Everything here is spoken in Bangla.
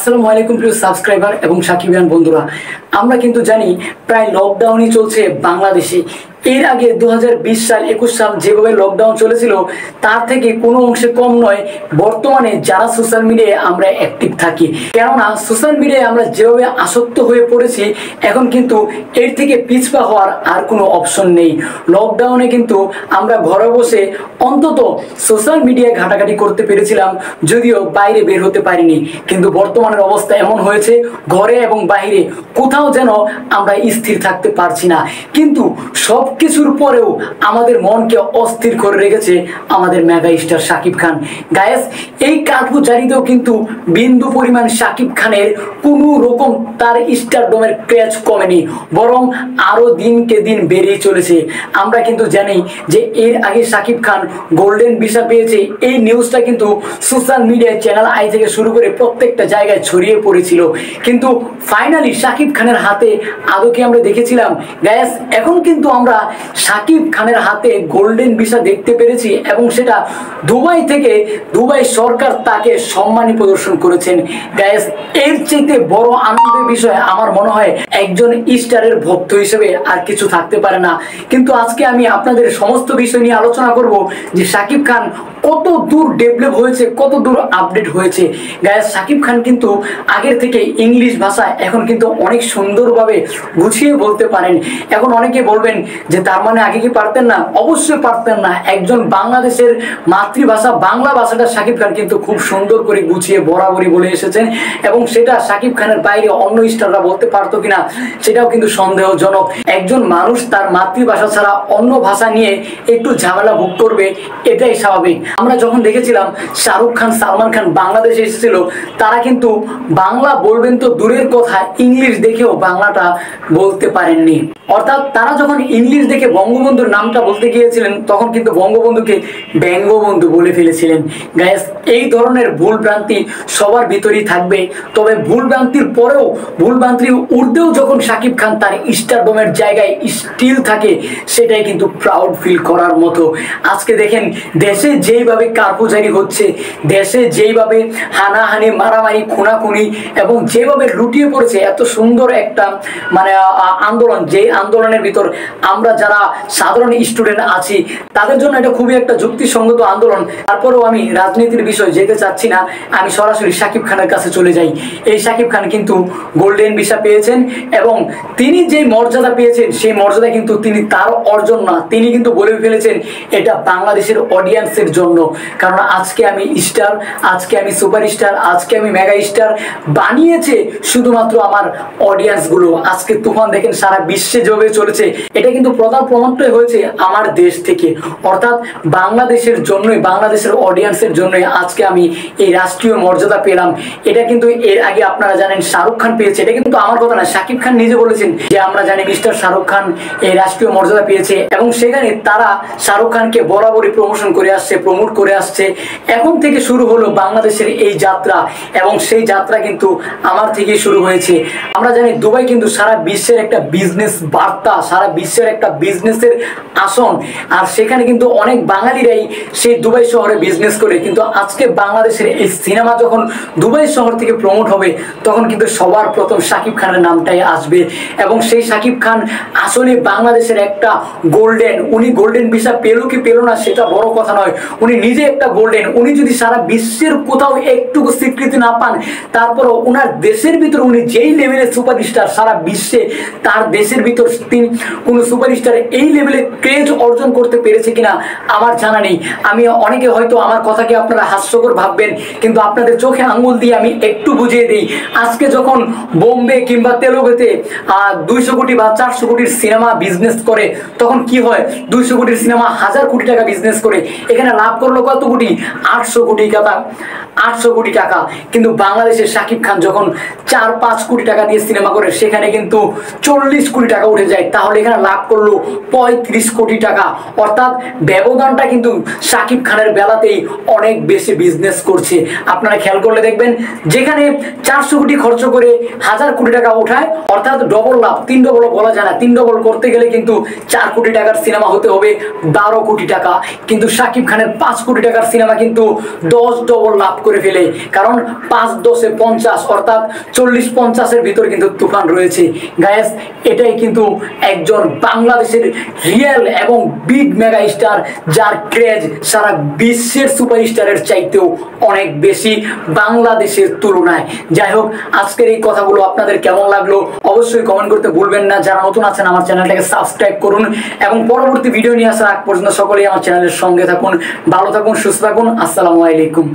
আসসালামু আলাইকুম প্রিয় সাবস্ক্রাইবার এবং সাকিবিয়ান বন্ধুরা, আমরা কিন্তু জানি প্রায় লকডাউনই চলছে বাংলাদেশে। এর আগে 2020 সাল 21 সাল যেভাবে লকডাউন চলেছিল তার থেকে কোনো অংশে কম নয় বর্তমানে যারা সোশ্যাল মিডিয়ায় আমরা অ্যাক্টিভ থাকি। কেননা সোশ্যাল মিডিয়ায় আমরা যেভাবে আসক্ত হয়ে পড়েছি, এখন কিন্তু এর থেকে পিছপা হওয়ার আর কোনো অপশন নেই। লকডাউনে কিন্তু আমরা ঘরে বসে অন্তত সোশ্যাল মিডিয়ায় ঘাটাঘাটি করতে পেরেছিলাম, যদিও বাইরে বের হতে পারিনি। কিন্তু বর্তমানের অবস্থা এমন হয়েছে, ঘরে এবং বাইরে কোথাও যেন আমরা স্থির থাকতে পারছি না। কিন্তু সব কিছুর পরেও আমাদের মনকে অস্থির করে রেখেছে আমাদের mega star Shakib Khan. Guys, এই কাঠুজারিতেও কিন্তু বিন্দু পরিমাণ শাকিব খানের কোনো রকম তার স্টারডমের ক্রেজ কমেনি, বরং আরো দিনকে দিন বেড়েই চলেছে। আমরা কিন্তু জানি যে এর আগে শাকিব খান গোল্ডেন ভিসা পেয়েছে, এই নিউজটা কিন্তু সোশ্যাল মিডিয়ায় চ্যানেল আই থেকে শুরু করে প্রত্যেকটা জায়গায় ছড়িয়ে পড়েছিল। কিন্তু ফাইনালি শাকিব খানের হাতে আদৌ কি আমরা দেখেছিলাম? গায়েস, এখন কিন্তু আমরা শাকিব খানের হাতে গোল্ডেন ভিসা দেখতে পেরেছি, এবং সেটা দুবাই থেকে। দুবাই সরকার তাকে সম্মানী প্রদর্শন করেছেন। গায়েস, এর চাইতে বড় আনন্দের বিষয় আমার মনে হয় একজন স্টারের ভক্ত হিসেবে আর কিছু থাকতে পারে না। কিন্তু আজকে আমি আপনাদের সমস্ত বিষয় নিয়ে আলোচনা করব যে শাকিব খান কত দূর ডেভেলপ হয়েছে, কত দূর আপডেট হয়েছে। গায়েস, শাকিব খান কিন্তু আগের থেকে ইংলিশ ভাষা এখন কিন্তু অনেক সুন্দরভাবে গুছিয়ে বলতে পারেন। এখন অনেকে বলবেন যে তার মানে আগে কি পারতেন না? অবশ্যই পারতেন না। একজন বাংলাদেশের মাতৃভাষা বাংলা ভাষাটা শাকিব খান কিন্তু খুব সুন্দর করে গুছিয়ে বরাবরই বলে এসেছেন, এবং সেটা শাকিব খানের বাইরে অন্য স্টাররা বলতে পারতো কিনা সেটাও কিন্তু সন্দেহজনক। একজন মানুষ তার মাতৃভাষা ছাড়া অন্য ভাষা নিয়ে একটু ঝামেলা ভোগ করবে, এটাই স্বাভাবিক। আমরা যখন দেখেছিলাম শাহরুখ খান, সালমান খান বাংলাদেশে এসেছিল, তারা কিন্তু বাংলা বলবেন তো দূরের কথা, ইংলিশ দেখেও বাংলাটা বলতে পারেননি। অর্থাৎ তারা যখন ইংলিশ দেখে বঙ্গবন্ধুর নামটা বলতে গিয়েছিলেন, তখন কিন্তু বঙ্গবন্ধুকে ব্যঙ্গবন্ধু বলে ফেলেছিলেন। গায়েস, এই ধরনের ভুল ভ্রান্তি সবার ভিতরেই থাকবে, তবে ভুল ভ্রান্তির পরেও, ভুল ভ্রান্তির ঊর্ধ্বেও যখন শাকিব খান তার স্টারডমের জায়গায় স্টিল থাকে, সেটাই কিন্তু প্রাউড ফিল করার মতো। আজকে দেখেন দেশে যেইভাবে কারপুজারি হচ্ছে, দেশে যেইভাবে হানাহানি, মারামারি, খুনাখুনি এবং যেভাবে লুটিয়ে পড়েছে এত সুন্দর একটা আন্দোলন, যে আন্দোলনের ভিতর আমরা যারা সাধারণ স্টুডেন্ট আছি তাদের জন্য এটা খুবই একটা যুক্তিসঙ্গত আন্দোলন। তারপরেও আমি রাজনীতির বিষয় যেতে চাচ্ছি না, আমি সরাসরি শাকিব খানের কাছে চলে যাই। এই শাকিব খান কিন্তু গোল্ডেন ভিসা পেয়েছেন, এবং তিনি যে মর্যাদা পেয়েছেন সেই মর্যাদা কিন্তু তিনি তার অর্জন না, তিনি কিন্তু বলে ফেলেছেন এটা বাংলাদেশের অডিয়েন্সের জন্য। কারণ আজকে আমি স্টার, আজকে আমি সুপারস্টার, আজকে আমি মেগা স্টার বানিয়েছে শুধুমাত্র আমার অডিয়েন্স গুলো। আজকে তুফান দেখেন সারা বিশ্বে যেভাবে চলেছে, এটা কিন্তু প্রধান প্রমাণটাই হয়েছে আমার দেশ থেকে। অর্থাৎ বাংলাদেশের জন্যই, বাংলাদেশের অডিয়েন্সের জন্যই আজকে আমি এই রাষ্ট্রীয় মর্যাদা পেলাম। এটা কিন্তু এর আগে আপনারা জানেন শাহরুখ খান পেয়েছে, এটা কিন্তু আমার কথা না, শাকিব খান নিজে বলেছেন যে আমরা জানি মিস্টার শাহরুখ খান এই রাষ্ট্রীয় মর্যাদা পেয়েছে, এবং সেখানে তারা শাহরুখ খানকে বরাবরই প্রমোশন করে আসছে, প্রমোট করে আসছে। এখন থেকে শুরু হলো বাংলাদেশের এই যাত্রা, এবং সেই যাত্রা কিন্তু আমার থেকেই শুরু হয়েছে। আমরা জানি দুবাই কিন্তু সারা বিশ্বের একটা বিজনেস বার্তা, সারা বিশ্বের একটা বিজনেসের আসন, আর সেখানে কিন্তু অনেক বাঙালিরাই সেই দুবাই শহরে বিজনেস করে। কিন্তু আজকে বাংলাদেশের এই সিনেমা যখন দুবাই শহর থেকে প্রমোট হবে, তখন কিন্তু সবার প্রথম শাকিব খানের নামটাই আসবে। এবং সেই শাকিব খান আসলে বাংলাদেশের একটা গোল্ডেন, উনি গোল্ডেন ভিসা পেলো কি পেলো না সেটা বড় কথা নয়, উনি নিজে একটা গোল্ডেন। উনি যদি সারা বিশ্বের কোথাও একটুকু স্বীকৃতি না পান, তারপরও ওনার দেশের ভিতর উনি যেই লেভেলের সুপারস্টার, সারা বিশ্বে তার দেশের ভিতর তিনি কোনো সুপারস্টার এই লেভেলে ক্রেজ অর্জন করতে পেরেছে কিনা আমার জানা নেই। আমি অনেকে হয়তো আমার কথাকে আপনারা হাস্যকর ভাববেন, কিন্তু আপনাদের চোখে আঙ্গুল দিয়ে আমি একটু বুঝিয়ে দিই। আজকে যখন বোম্বে কিংবা তেলেগুতে 200 কোটি বা 400 কোটির সিনেমা বিজনেস করে, তখন কি হয়? 200 কোটির সিনেমা 1000 কোটি টাকা বিজনেস করে, এখানে লাভ করলো কত কোটি? 800 কোটি টাকা, 800 কোটি টাকা। কিন্তু বাংলাদেশের শাকিব খান যখন 4-5 কোটি টাকা দিয়ে সিনেমা করে, সেখানে কিন্তু 40 কোটি টাকা উঠে যায়। তাহলে এখানে লাভ করলো করলো 35 কোটি টাকা। অর্থাৎ ব্যবধানটা কিন্তু শাকিব খানের বেলাতেই অনেক বেশি বিজনেস করছে। আপনারা খেয়াল করলে দেখবেন যেখানে 400 কোটি খরচ করে 1000 কোটি টাকা ওঠায়, অর্থাৎ ডবল লাভ, 3 ডবল বলা যায় না, 3 ডবল করতে গেলে কিন্তু 4 কোটি টাকার সিনেমা হতে হবে 12 কোটি টাকা। কিন্তু শাকিব খানের 5 কোটি টাকার সিনেমা কিন্তু 10 ডবল লাভ করে ফেলে, কারণ 5 10 50, অর্থাৎ 40-50-এর ভিতর কিন্তু তুফান রয়েছে। গায়েস, এটাই কিন্তু একজন বাংলাদেশের রিয়েল এবং বিগ মেগা স্টার, যার ক্রেজ সারা বিশ্বের সুপারস্টারের চাইতেও অনেক বেশি বাংলাদেশের তুলনায়। যাই হোক, আজকের এই কথাগুলো আপনাদের কেমন লাগলো অবশ্যই কমেন্ট করতে ভুলবেন না। যারা নতুন আছেন আমার চ্যানেলটাকে সাবস্ক্রাইব করুন এবং পরবর্তী ভিডিও নিয়ে আসার আগ পর্যন্ত সকলেই আমার চ্যানেলের সঙ্গে থাকুন। ভালো থাকুন, সুস্থ থাকুন। আসসালামু আলাইকুম।